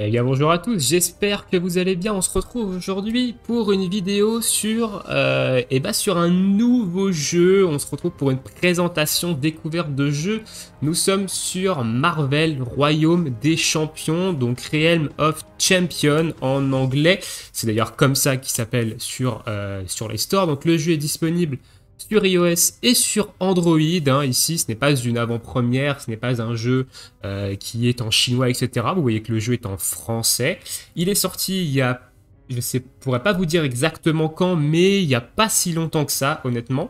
Eh bien bonjour à tous, j'espère que vous allez bien. On se retrouve aujourd'hui pour une vidéo sur un nouveau jeu. On se retrouve pour une présentation découverte de jeu. Nous sommes sur Marvel Royaume des Champions, donc Realm of Champions en anglais. C'est d'ailleurs comme ça qu'il s'appelle sur les stores. Donc le jeu est disponible sur iOS et sur Android. Ici, ce n'est pas une avant-première, ce n'est pas un jeu qui est en chinois, etc. Vous voyez que le jeu est en français. Il est sorti il y a, je ne pourrais pas vous dire exactement quand, mais il n'y a pas si longtemps que ça, honnêtement.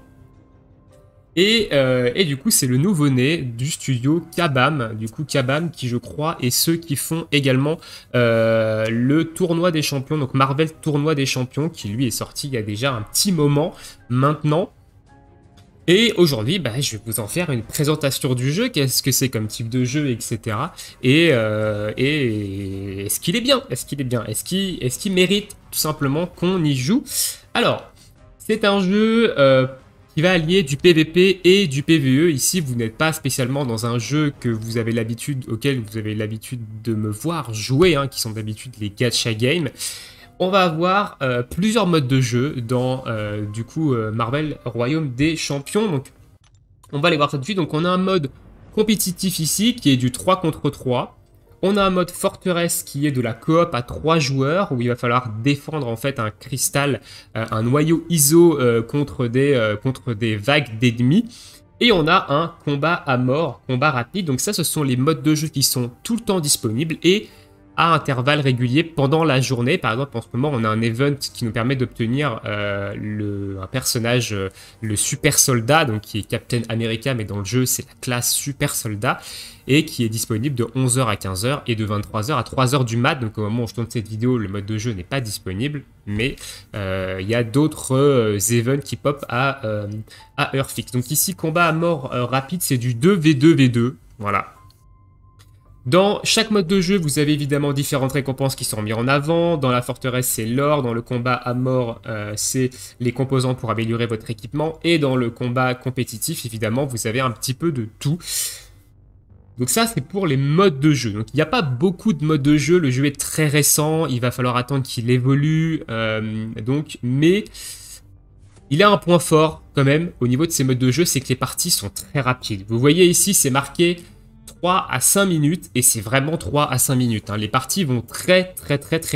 Et du coup, c'est le nouveau-né du studio Kabam. Du coup, Kabam qui, je crois, est ceux qui font également le tournoi des champions, donc Marvel Tournoi des champions, qui lui est sorti il y a déjà un petit moment maintenant. Et aujourd'hui, je vais vous en faire une présentation du jeu, qu'est-ce que c'est comme type de jeu, etc. Et est-ce qu'il est bien? Est-ce qu'il est bien? Est-ce qu'il mérite tout simplement qu'on y joue? Alors, c'est un jeu qui va allier du PVP et du PVE. Ici, vous n'êtes pas spécialement dans un jeu auquel vous avez l'habitude de me voir jouer, qui sont d'habitude les gacha games. On va avoir plusieurs modes de jeu dans Marvel Royaume des Champions. Donc, on va aller voir ça tout de suite. Donc, on a un mode compétitif ici qui est du 3 contre 3. On a un mode forteresse qui est de la coop à 3 joueurs où il va falloir défendre en fait un cristal, un noyau ISO contre des vagues d'ennemis. Et on a un combat à mort, combat rapide. Donc ça, ce sont les modes de jeu qui sont tout le temps disponibles et à intervalles réguliers pendant la journée. Par exemple, en ce moment, on a un event qui nous permet d'obtenir un personnage, le super soldat, donc qui est Captain America, mais dans le jeu, c'est la classe super soldat, et qui est disponible de 11h à 15h et de 23h à 3h du mat. Donc au moment où je tourne cette vidéo, le mode de jeu n'est pas disponible, mais il y a d'autres events qui pop à heure fixe. Donc ici, combat à mort rapide, c'est du 2v2v2, voilà. Dans chaque mode de jeu, vous avez évidemment différentes récompenses qui sont mises en avant. Dans la forteresse, c'est l'or. Dans le combat à mort, c'est les composants pour améliorer votre équipement. Et dans le combat compétitif, évidemment, vous avez un petit peu de tout. Donc ça, c'est pour les modes de jeu. Donc il n'y a pas beaucoup de modes de jeu. Le jeu est très récent. Il va falloir attendre qu'il évolue. Mais il a un point fort quand même au niveau de ces modes de jeu, c'est que les parties sont très rapides. Vous voyez ici, c'est marqué 3 à 5 minutes, et c'est vraiment 3 à 5 minutes. Les parties vont très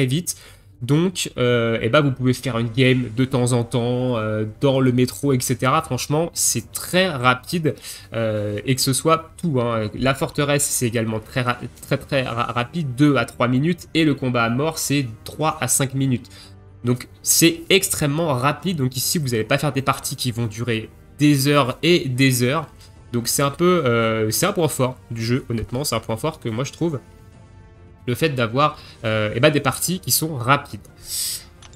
vite, donc vous pouvez faire une game de temps en temps, dans le métro, etc. Franchement, c'est très rapide, et que ce soit tout. La forteresse, c'est également très rapide, 2 à 3 minutes, et le combat à mort, c'est 3 à 5 minutes. Donc c'est extrêmement rapide, donc ici, vous n'allez pas faire des parties qui vont durer des heures et des heures. Donc c'est un point fort du jeu, honnêtement, c'est un point fort que moi je trouve, le fait d'avoir des parties qui sont rapides.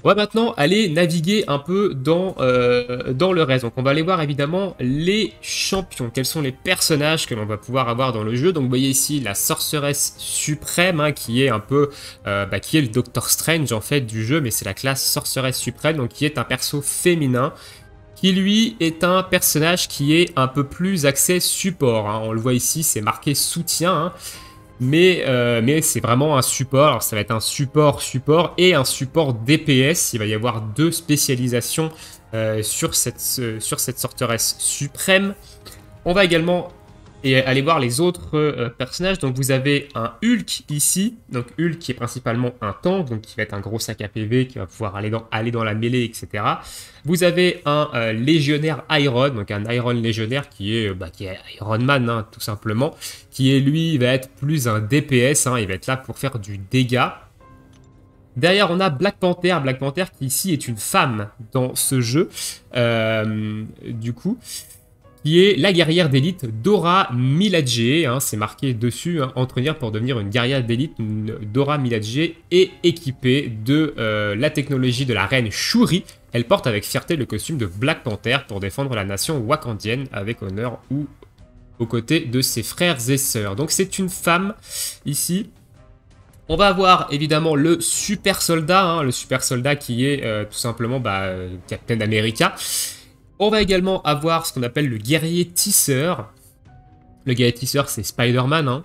On va maintenant aller naviguer un peu dans le reste. Donc on va aller voir évidemment les champions, quels sont les personnages que l'on va pouvoir avoir dans le jeu. Donc vous voyez ici la sorceresse suprême, qui est un peu, qui est le Doctor Strange en fait du jeu, mais c'est la classe sorceresse suprême, donc qui est un perso féminin, qui lui est un personnage qui est un peu plus axé support. On le voit ici, c'est marqué soutien, mais c'est vraiment un support. Alors ça va être un support et un support DPS. Il va y avoir deux spécialisations sur cette sorceresse suprême. On va également aller voir les autres personnages. Donc vous avez un Hulk ici, donc Hulk qui est principalement un tank, donc qui va être un gros sac à PV, qui va pouvoir aller dans la mêlée, etc. Vous avez un légionnaire Iron, donc un Iron légionnaire qui est Iron Man, tout simplement, qui lui va être plus un DPS, il va être là pour faire du dégât. Derrière, on a Black Panther qui ici est une femme dans ce jeu, du coup, qui est la guerrière d'élite Dora Milaje, c'est marqué dessus, entraînir pour devenir une guerrière d'élite. Dora Milaje est équipée de la technologie de la reine Shuri. Elle porte avec fierté le costume de Black Panther pour défendre la nation wakandienne avec honneur ou aux côtés de ses frères et sœurs. Donc c'est une femme ici. On va avoir évidemment le super soldat, qui est tout simplement Captain America. On va également avoir ce qu'on appelle le guerrier tisseur. Le guerrier tisseur, c'est Spider-Man,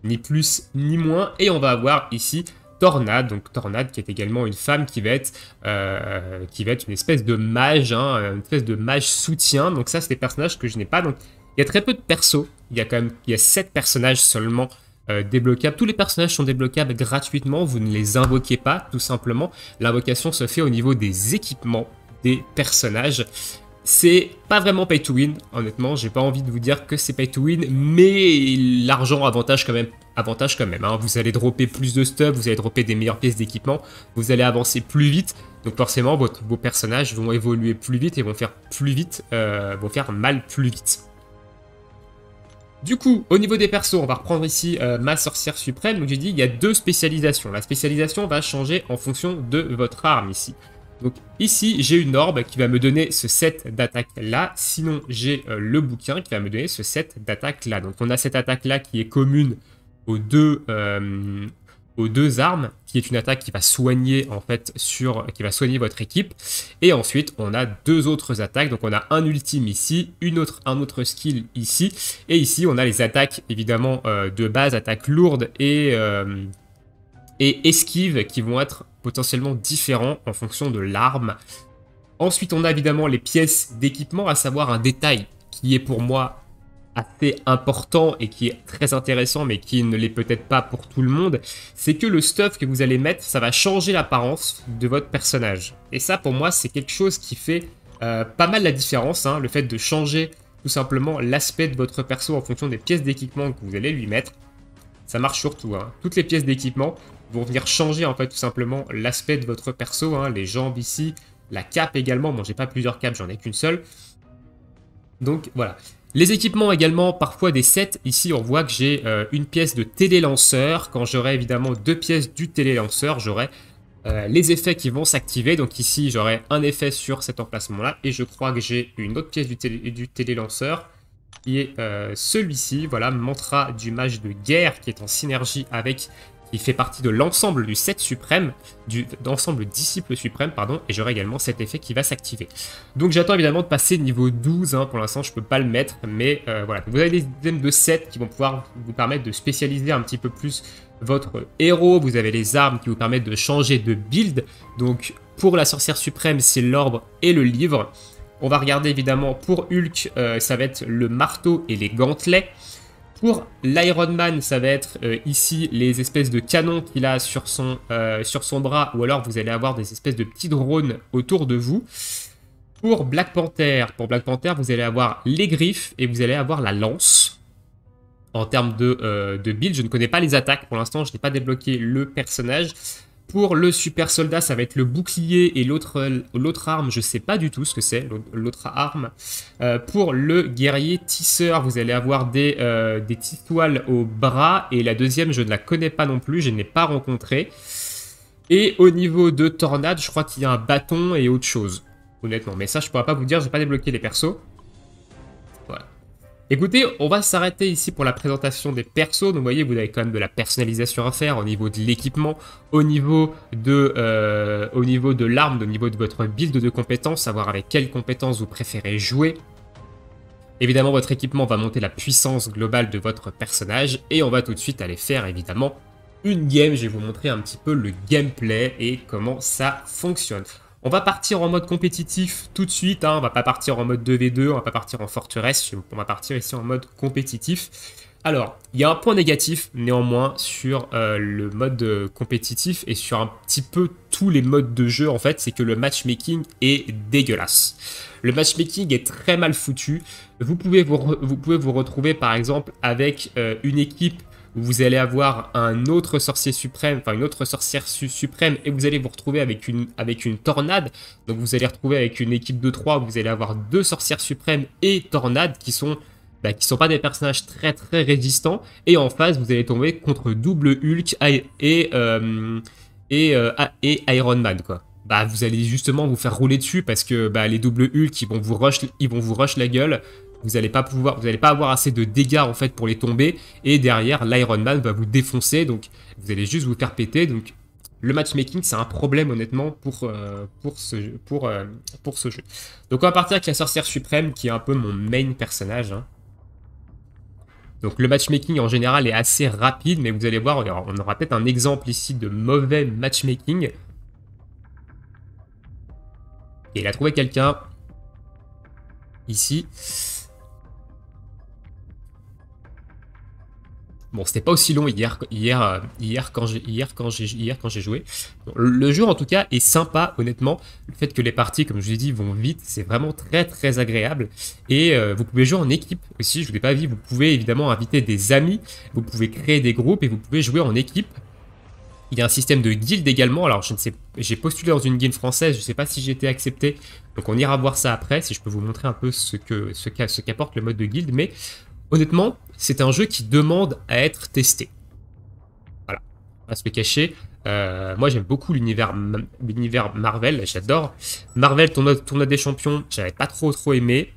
ni plus ni moins. Et on va avoir ici Tornade, donc Tornade qui est également une femme qui va être une espèce de mage, hein, une espèce de mage soutien. Donc ça, c'est des personnages que je n'ai pas. Donc il y a très peu de persos. Il y a 7 personnages seulement débloquables. Tous les personnages sont débloquables gratuitement. Vous ne les invoquez pas, tout simplement. L'invocation se fait au niveau des équipements des personnages. C'est pas vraiment pay to win, honnêtement, j'ai pas envie de vous dire que c'est pay to win, mais l'argent avantage quand même, hein. Vous allez dropper plus de stuff, vous allez dropper des meilleures pièces d'équipement, vous allez avancer plus vite, donc forcément vos personnages vont évoluer plus vite et vont faire mal plus vite. Du coup, au niveau des persos, on va reprendre ici ma sorcière suprême. Donc j'ai dit, il y a 2 spécialisations. La spécialisation va changer en fonction de votre arme ici. Donc ici, j'ai une orbe qui va me donner ce set d'attaque là. Sinon, j'ai le bouquin qui va me donner ce set d'attaque là. Donc on a cette attaque là qui est commune aux deux armes, qui est une attaque qui va soigner en fait qui va soigner votre équipe. Et ensuite, on a 2 autres attaques. Donc on a un ultime ici, un autre skill ici. Et ici, on a les attaques évidemment de base, attaques lourdes et esquives qui vont être potentiellement différents en fonction de l'arme. Ensuite, on a évidemment les pièces d'équipement, à savoir un détail qui est pour moi assez important et qui est très intéressant, mais qui ne l'est peut-être pas pour tout le monde, c'est que le stuff que vous allez mettre, ça va changer l'apparence de votre personnage. Et ça, pour moi, c'est quelque chose qui fait pas mal la différence, hein, le fait de changer tout simplement l'aspect de votre perso en fonction des pièces d'équipement que vous allez lui mettre. Ça marche surtout, hein. Toutes les pièces d'équipement vont venir changer en fait tout simplement l'aspect de votre perso, hein. Les jambes ici, la cape également. Bon, j'ai pas plusieurs capes, j'en ai qu'une seule. Donc voilà. Les équipements également, parfois des sets. Ici, on voit que j'ai une pièce de télélanceur. Quand j'aurai évidemment 2 pièces du télélanceur, j'aurai les effets qui vont s'activer. Donc ici, j'aurai un effet sur cet emplacement-là. Et je crois que j'ai une autre pièce du télélanceur qui est celui-ci. Voilà, mantra du mage de guerre qui est en synergie avec... qui fait partie de l'ensemble du set suprême, d'ensemble disciple suprême, pardon, et j'aurai également cet effet qui va s'activer. Donc j'attends évidemment de passer niveau 12, hein, pour l'instant je peux pas le mettre, mais voilà. Vous avez des items de set qui vont pouvoir vous permettre de spécialiser un petit peu plus votre héros, vous avez les armes qui vous permettent de changer de build, donc pour la sorcière suprême c'est l'orbe et le livre. On va regarder évidemment pour Hulk, ça va être le marteau et les gantelets. Pour l'Iron Man, ça va être ici les espèces de canons qu'il a sur son bras, ou alors vous allez avoir des espèces de petits drones autour de vous. Pour Black Panther, vous allez avoir les griffes et vous allez avoir la lance. En termes de build, je ne connais pas les attaques pour l'instant, je n'ai pas débloqué le personnage. Pour le super soldat, ça va être le bouclier et l'autre arme, je ne sais pas du tout ce que c'est, l'autre arme. Pour le guerrier tisseur, vous allez avoir des tissoiles au bras. Et la deuxième, je ne la connais pas non plus, je ne l'ai pas rencontrée. Et au niveau de tornade, je crois qu'il y a un bâton et autre chose, honnêtement. Mais ça, je ne pourrais pas vous dire, je n'ai pas débloqué les persos. Voilà. Écoutez, on va s'arrêter ici pour la présentation des persos. Donc vous voyez, vous avez quand même de la personnalisation à faire au niveau de l'équipement, au niveau de l'arme, au niveau de votre build de compétences, savoir avec quelles compétences vous préférez jouer. Évidemment, votre équipement va monter la puissance globale de votre personnage. Et on va tout de suite aller faire évidemment une game. Je vais vous montrer un petit peu le gameplay et comment ça fonctionne. On va partir en mode compétitif tout de suite, hein. On va pas partir en mode 2v2, on va pas partir en forteresse, on va partir ici en mode compétitif. Alors, il y a un point négatif néanmoins sur le mode compétitif et sur un petit peu tous les modes de jeu en fait, c'est que le matchmaking est dégueulasse. Le matchmaking est très mal foutu. Vous pouvez vous retrouver par exemple avec une équipe où vous allez avoir un autre sorcier suprême, enfin une autre sorcière suprême, et vous allez vous retrouver avec une tornade. Donc vous allez retrouver avec une équipe de 3, vous allez avoir 2 sorcières suprêmes et tornade qui sont pas des personnages très très résistants. Et en face, vous allez tomber contre double Hulk et Iron Man, quoi. Bah, vous allez justement vous faire rouler dessus parce que les double Hulk, ils vont vous rush la gueule. Vous n'allez pas avoir assez de dégâts en fait pour les tomber, et derrière l'Iron Man va vous défoncer, donc vous allez juste vous faire péter. Donc le matchmaking c'est un problème honnêtement pour ce jeu. Donc on va partir avec la sorcière suprême qui est un peu mon main personnage, hein. Donc le matchmaking en général est assez rapide, mais vous allez voir, on aura peut-être un exemple ici de mauvais matchmaking. Et il a trouvé quelqu'un ici. Bon, c'était pas aussi long hier quand j'ai joué. Bon, le jeu en tout cas est sympa, honnêtement. Le fait que les parties, comme je vous ai dit, vont vite, c'est vraiment très très agréable. Et vous pouvez jouer en équipe aussi. Je vous l'ai pas dit, vous pouvez évidemment inviter des amis, vous pouvez créer des groupes et vous pouvez jouer en équipe. Il y a un système de guild également. Alors je ne sais, j'ai postulé dans une guilde française, je ne sais pas si j'ai été accepté. Donc on ira voir ça après, si je peux vous montrer un peu ce qu'apporte le mode de guild. Mais honnêtement, c'est un jeu qui demande à être testé. Voilà, on va se le cacher. Moi j'aime beaucoup l'univers Marvel, j'adore. Marvel, tournoi des champions, j'avais pas trop aimé.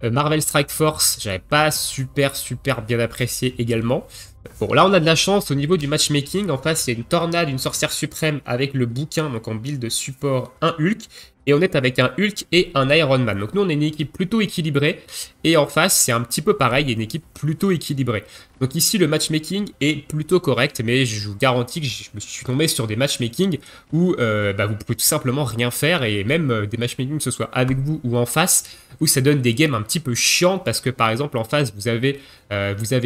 Marvel Strike Force, j'avais pas super bien apprécié également. Bon, là on a de la chance au niveau du matchmaking. En face, il y a une Tornade, une sorcière suprême avec le bouquin, donc en build de support, un Hulk. Et on est avec un Hulk et un Iron Man. Donc nous, on est une équipe plutôt équilibrée. Et en face, c'est un petit peu pareil, il y a une équipe plutôt équilibrée. Donc ici, le matchmaking est plutôt correct. Mais je vous garantis que je me suis tombé sur des matchmaking où vous pouvez tout simplement rien faire. Et même des matchmaking, que ce soit avec vous ou en face, où ça donne des games un petit peu chiantes. Parce que par exemple, en face, vous avez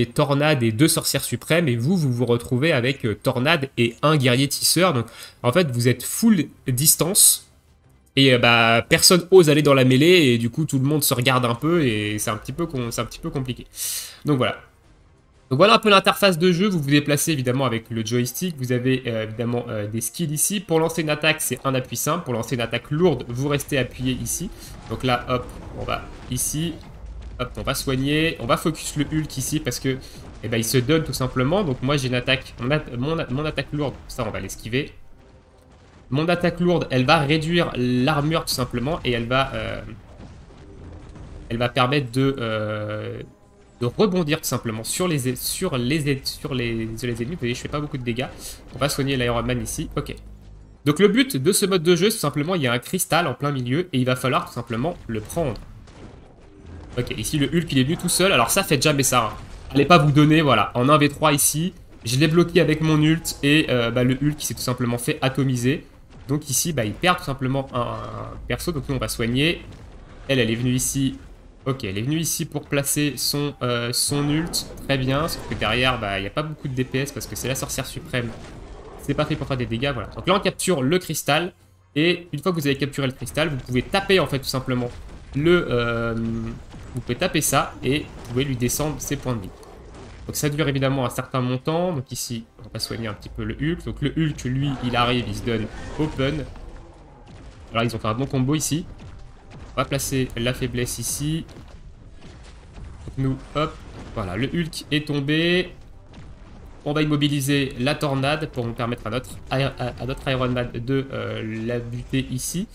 Tornade et 2 sorcières suprêmes. Et vous vous retrouvez avec Tornade et un guerrier tisseur. Donc en fait, vous êtes full distance. Et personne ose aller dans la mêlée et du coup tout le monde se regarde un peu et c'est un petit peu compliqué. Donc voilà. Donc voilà un peu l'interface de jeu. Vous vous déplacez évidemment avec le joystick. Vous avez évidemment des skills ici. Pour lancer une attaque, c'est un appui simple. Pour lancer une attaque lourde, vous restez appuyé ici. Donc là, hop, on va ici. Hop, on va soigner. On va focus le Hulk ici parce que il se donne tout simplement. Donc moi j'ai une attaque, mon attaque lourde. Ça on va l'esquiver. Mon attaque lourde, elle va réduire l'armure tout simplement et elle va permettre de rebondir tout simplement sur les ennemis. Vous voyez, je fais pas beaucoup de dégâts. On va soigner l'Iron Man ici. Ok. Donc le but de ce mode de jeu, c'est tout simplement, il y a un cristal en plein milieu et il va falloir tout simplement le prendre. Ok, ici le Hulk il est venu tout seul. Alors ça, faites jamais ça. Hein. Allez pas vous donner, voilà, en 1v3 ici. Je l'ai bloqué avec mon ult et le Hulk il s'est tout simplement fait atomiser. Donc ici, il perd tout simplement un perso. Donc nous, on va soigner. Elle est venue ici. Ok, elle est venue ici pour placer son ult. Très bien. Sauf que derrière, il n'y a pas beaucoup de DPS parce que c'est la sorcière suprême. C'est pas fait pour faire des dégâts. Voilà. Donc là, on capture le cristal. Et une fois que vous avez capturé le cristal, vous pouvez taper en fait tout simplement vous pouvez taper ça et vous pouvez lui descendre ses points de vie. Donc ça dure évidemment un certain montant. Donc ici, on va soigner un petit peu le Hulk. Donc le Hulk, lui, il arrive, il se donne open. Alors ils ont fait un bon combo ici. On va placer la faiblesse ici. Donc nous, hop, voilà, le Hulk est tombé. On va immobiliser la Tornade pour nous permettre à notre Iron Man de la buter ici.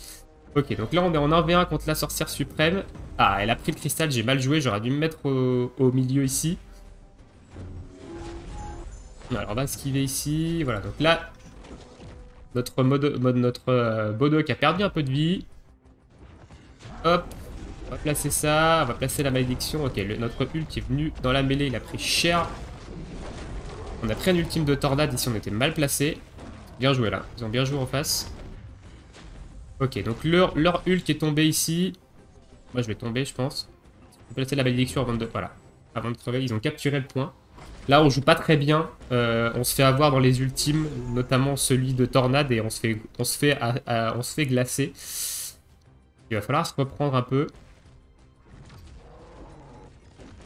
Ok, donc là on est en 1v1 contre la sorcière suprême. Ah, elle a pris le cristal, j'ai mal joué, j'aurais dû me mettre au milieu ici. Alors on va esquiver ici, voilà, donc là, notre Bodok a perdu un peu de vie. Hop, on va placer ça, on va placer la malédiction. Ok, notre Hulk est venu dans la mêlée, il a pris cher. On a pris un ultime de Tornade, ici on était mal placé. Bien joué là, ils ont bien joué en face. Ok, donc leur Hulk est tombé ici. Moi je vais tomber je pense. On va placer la malédiction avant de crever, ils ont capturé le point. Là, on joue pas très bien. On se fait avoir dans les ultimes, notamment celui de Tornade, et on se fait glacer. Il va falloir se reprendre un peu.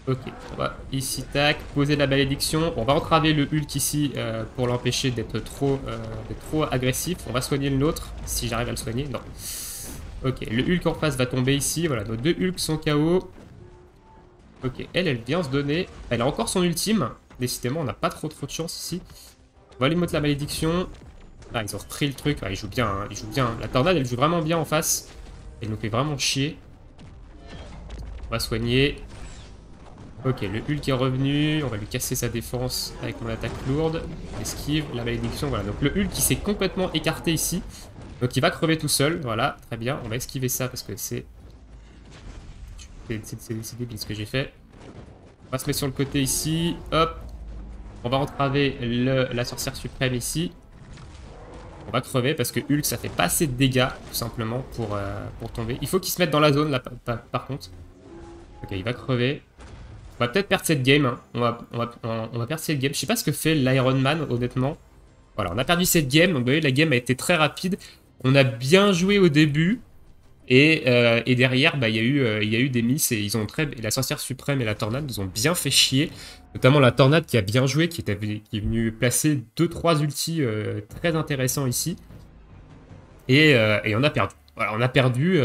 Ok, on va ici, tac, poser la malédiction. On va entraver le Hulk ici pour l'empêcher d'être trop agressif. On va soigner le nôtre, si j'arrive à le soigner. Non. Ok, le Hulk en face va tomber ici. Voilà, nos 2 Hulks sont KO. Ok, elle vient se donner. Elle a encore son ultime. Décidément, on n'a pas trop de chance ici. On va lui mettre la malédiction. Ah, ils ont repris le truc. Ah, ils jouent bien, hein. Ils jouent bien. La Tornade, elle joue vraiment bien en face. Elle nous fait vraiment chier. On va soigner. Ok, le Hulk est revenu. On va lui casser sa défense avec mon attaque lourde. Esquive, la malédiction. Voilà, donc le Hulk qui s'est complètement écarté ici. Donc il va crever tout seul. Voilà, très bien. On va esquiver ça parce que c'est... C'est débile ce que j'ai fait. On va se mettre sur le côté ici. Hop. On va entraver la sorcière suprême ici. On va crever parce que Hulk, ça fait pas assez de dégâts, tout simplement, pour tomber. Il faut qu'il se mette dans la zone, là, par contre. Ok, il va crever. On va peut-être perdre cette game. Hein. On va perdre cette game. Je sais pas ce que fait l'Iron Man, honnêtement. Voilà, on a perdu cette game. Donc, vous voyez, la game a été très rapide. On a bien joué au début. Et derrière, bah, il y a eu des misses. Et ils ont la sorcière suprême et la tornade nous ont bien fait chier. Notamment la tornade qui a bien joué, qui est venue placer 2-3 ultis très intéressants ici. Et on a perdu. Voilà, on a perdu.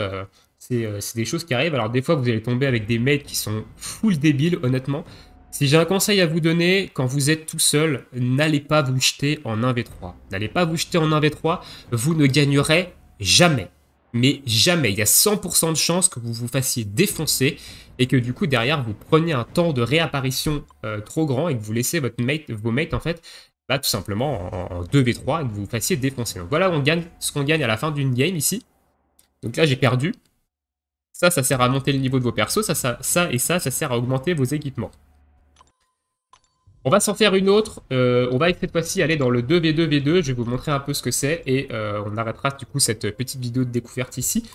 C'est des choses qui arrivent. Alors des fois, vous allez tomber avec des mates qui sont full débiles, honnêtement. Si j'ai un conseil à vous donner, quand vous êtes tout seul, n'allez pas vous jeter en 1v3. N'allez pas vous jeter en 1v3, vous ne gagnerez jamais. Mais jamais. Il y a 100% de chances que vous vous fassiez défoncer et que du coup, derrière, vous preniez un temps de réapparition trop grand et que vous laissez vos mates, en fait, bah, tout simplement en 2v3 et que vous vous fassiez défoncer. Donc voilà, on gagne ce qu'on gagne à la fin d'une game ici. Donc là, j'ai perdu. Ça sert à monter le niveau de vos persos. Ça sert à augmenter vos équipements. On va s'en faire une autre. On va cette fois-ci aller dans le 2v2v2. Je vais vous montrer un peu ce que c'est. Et on arrêtera du coup cette petite vidéo de découverte ici.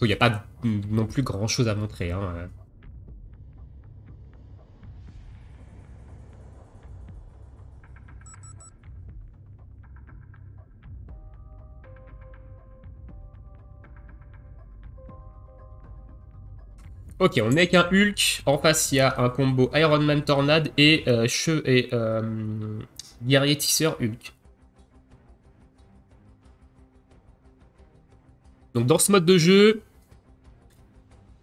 Il n'y a pas non plus grand-chose à montrer. Hein. Ok, on est avec un Hulk. En face, il y a un combo Iron Man Tornade et Guerrier Tisseur Hulk. Donc dans ce mode de jeu,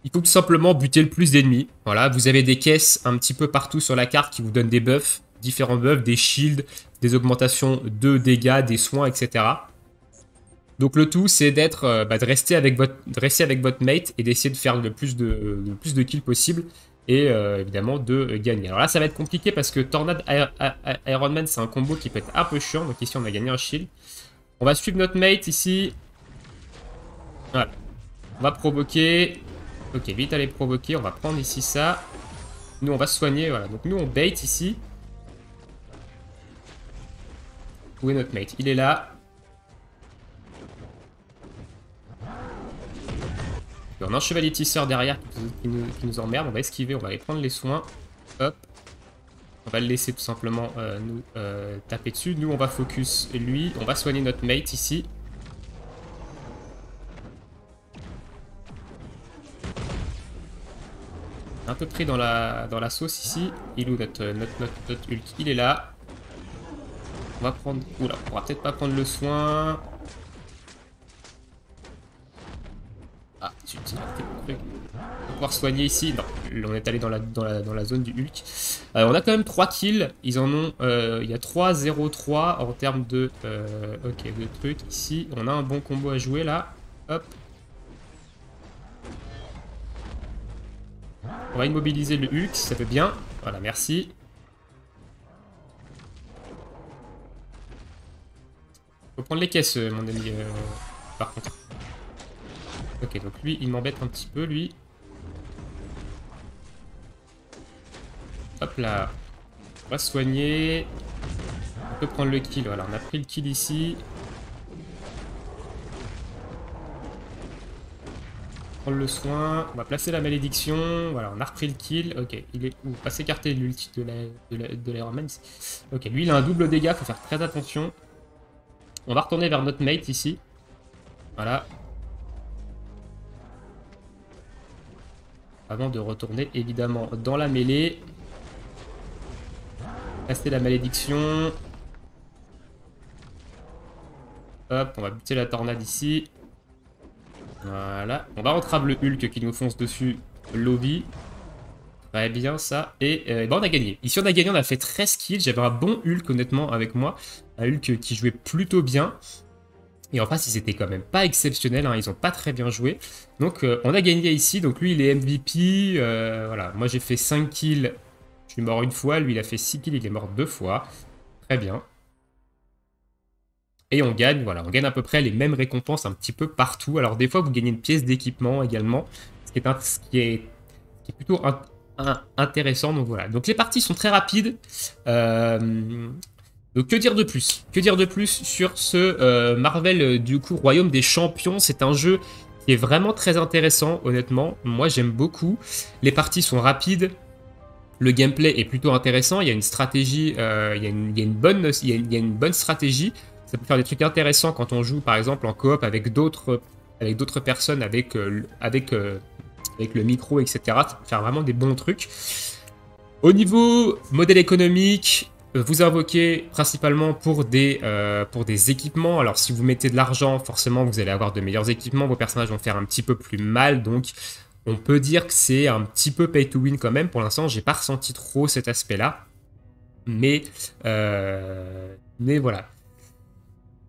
il faut tout simplement buter le plus d'ennemis. Voilà, vous avez des caisses un petit peu partout sur la carte qui vous donnent des buffs, différents buffs, des shields, des augmentations de dégâts, des soins, etc. Donc le tout, c'est de rester avec votre mate et d'essayer de faire le plus de kills possible et évidemment de gagner. Alors là, ça va être compliqué parce que Tornade Iron Man, c'est un combo qui peut être un peu chiant. Donc ici, on a gagné un shield. On va suivre notre mate ici. Voilà. On va provoquer. Ok, vite aller provoquer. On va prendre ici ça. Nous, on va se soigner. Voilà. Donc nous, on bait ici. Où est notre mate? Il est là. On a un chevalier tisseur derrière qui nous emmerde. On va esquiver, on va aller prendre les soins. Hop. On va le laisser tout simplement nous taper dessus. Nous, on va focus lui. On va soigner notre mate ici. Un peu pris dans la sauce ici. Il est où notre Hulk? Il est là. On va prendre... Oula, on va peut-être pas prendre le soin. Ah, zut, il a fait le truc. On va pouvoir soigner ici. Non, on est allé dans la zone du Hulk. On a quand même 3 kills. Ils en ont... il y a 3-0-3 en termes de... ok, de trucs. Ici, on a un bon combo à jouer là. Hop. On va immobiliser le Hulk, ça fait bien. Voilà, merci. Faut prendre les caisses, mon ami, par contre. Ok, donc lui, il m'embête un petit peu, lui. Hop là. On va se soigner. On peut prendre le kill. Voilà, on a pris le kill ici. Prendre le soin. On va placer la malédiction. Voilà, on a repris le kill. Ok, il est où? On va s'écarter l'ulti de l'Iron Man. Ok, lui, il a un double dégât. Faut faire très attention. On va retourner vers notre mate ici. Voilà. Avant de retourner évidemment dans la mêlée. Rester la malédiction. Hop, on va buter la tornade ici. Voilà. On va entrave le Hulk qui nous fonce dessus. Lobby. Très bien ça. Et ben on a gagné. Ici on a gagné, on a fait 13 kills. J'avais un bon Hulk honnêtement avec moi. Un Hulk qui jouait plutôt bien. Et en face, ils étaient quand même pas exceptionnels, hein, ils ont pas très bien joué. Donc on a gagné ici, donc lui il est MVP, voilà. Moi j'ai fait 5 kills, je suis mort une fois, lui il a fait 6 kills, il est mort 2 fois. Très bien. Et on gagne, voilà, on gagne à peu près les mêmes récompenses un petit peu partout. Alors des fois vous gagnez une pièce d'équipement également, ce qui est plutôt intéressant. Donc voilà. Donc les parties sont très rapides. Donc que dire de plus? Que dire de plus sur ce Marvel du coup Royaume des Champions? C'est un jeu qui est vraiment très intéressant, honnêtement. Moi j'aime beaucoup. Les parties sont rapides. Le gameplay est plutôt intéressant. Il y a une stratégie, il y a une bonne stratégie. Ça peut faire des trucs intéressants quand on joue par exemple en coop avec d'autres personnes, avec le micro, etc. Ça peut faire vraiment des bons trucs. Au niveau modèle économique, vous invoquez principalement pour des équipements. Alors si vous mettez de l'argent, forcément vous allez avoir de meilleurs équipements. Vos personnages vont faire un petit peu plus mal. Donc on peut dire que c'est un petit peu pay to win quand même. Pour l'instant, j'ai pas ressenti trop cet aspect-là. Mais voilà.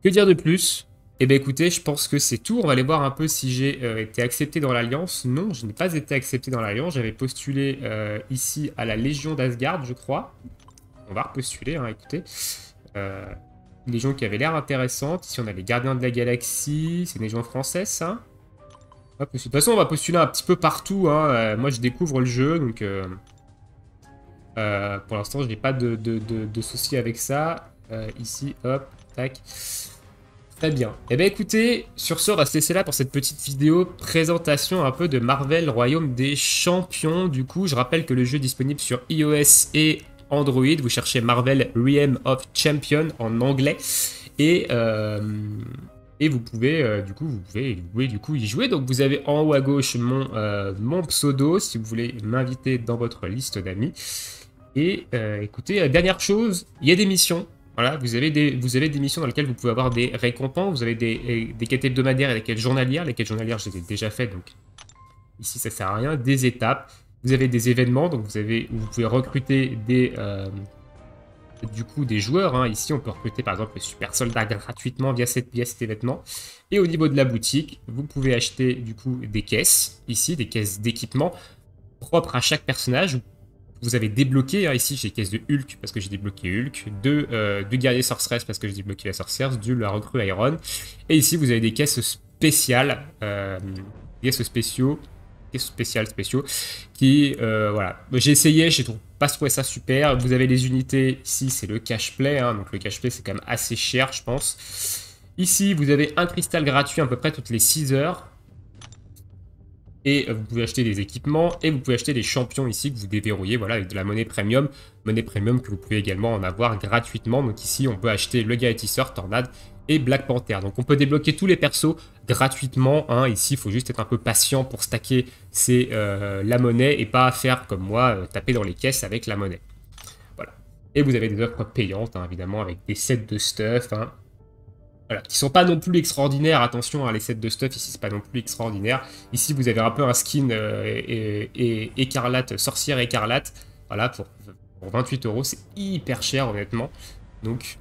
Que dire de plus? Eh bien écoutez, je pense que c'est tout. On va aller voir un peu si j'ai été accepté dans l'Alliance. Non, je n'ai pas été accepté dans l'Alliance. J'avais postulé ici à la Légion d'Asgard, je crois. On va repostuler, hein, écoutez. Une légion qui avait l'air intéressante. Ici, on a les Gardiens de la Galaxie. C'est une légion française, ça. De toute façon, on va postuler un petit peu partout. Hein. Moi, je découvre le jeu, donc... pour l'instant, je n'ai pas de soucis avec ça. Ici, hop, tac... Très bien. Eh bien écoutez, sur ce, on va se laisser là pour cette petite vidéo présentation un peu de Marvel Royaume des Champions. Du coup, je rappelle que le jeu est disponible sur iOS et Android. Vous cherchez Marvel Realm of Champion en anglais. Et vous pouvez, y jouer. Donc vous avez en haut à gauche mon pseudo si vous voulez m'inviter dans votre liste d'amis. Et écoutez, dernière chose, il y a des missions. Voilà, vous avez des missions dans lesquelles vous pouvez avoir des récompenses, vous avez des quêtes hebdomadaires et des quêtes journalières. Les quêtes journalières, je les ai déjà faites, donc ici ça sert à rien. Des étapes, vous avez des événements, donc vous pouvez recruter des joueurs. Hein. Ici, on peut recruter par exemple le super soldat gratuitement via cet événement. Et au niveau de la boutique, vous pouvez acheter du coup des caisses, ici, des caisses d'équipement propres à chaque personnage. Vous avez débloqué, hein, ici j'ai des caisses de Hulk parce que j'ai débloqué Hulk, du guerrier sorceresse parce que j'ai débloqué la sorcière, la recrue Iron. Et ici vous avez des caisses spéciales, spéciaux, qui, voilà. J'ai essayé, j'ai pas trouvé ça super. Vous avez les unités, ici c'est le cash play, hein, donc le cash play c'est quand même assez cher je pense. Ici vous avez un cristal gratuit à peu près toutes les 6 heures. Et vous pouvez acheter des équipements et vous pouvez acheter des champions ici que vous déverrouillez, voilà, avec de la monnaie premium que vous pouvez également en avoir gratuitement. Donc ici, on peut acheter le Galaxy Sir, Tornade et Black Panther. Donc on peut débloquer tous les persos gratuitement. Hein. Ici, il faut juste être un peu patient pour stacker la monnaie et pas faire comme moi, taper dans les caisses avec la monnaie. Voilà. Et vous avez des offres payantes, hein, évidemment, avec des sets de stuff, hein. Voilà, qui sont pas non plus extraordinaires, attention, hein, les sets de stuff ici c'est pas non plus extraordinaire. Ici vous avez un peu un skin écarlate, sorcière écarlate, voilà, pour 28 €, c'est hyper cher honnêtement. Donc,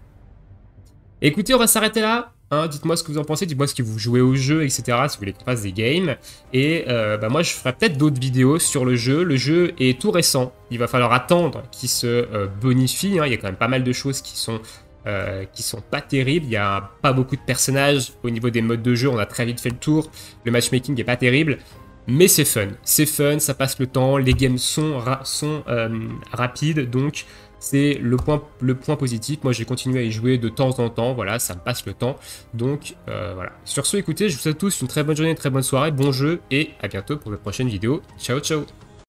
écoutez, on va s'arrêter là. Hein, dites-moi ce que vous en pensez, dites-moi ce que vous jouez au jeu, etc. Si vous voulez qu'on fasse des games. Et moi je ferai peut-être d'autres vidéos sur le jeu. Le jeu est tout récent, il va falloir attendre qu'il se bonifie, hein. Il y a quand même pas mal de choses qui sont pas terribles. Il n'y a pas beaucoup de personnages. Au niveau des modes de jeu, on a très vite fait le tour. Le matchmaking n'est pas terrible. Mais c'est fun. C'est fun, ça passe le temps. Les games sont rapides. Donc, c'est le point positif. Moi, j'ai continué à y jouer de temps en temps. Voilà, ça me passe le temps. Donc, voilà. Sur ce, écoutez, je vous souhaite tous une très bonne journée, une très bonne soirée. Bon jeu et à bientôt pour de prochaines vidéos. Ciao, ciao!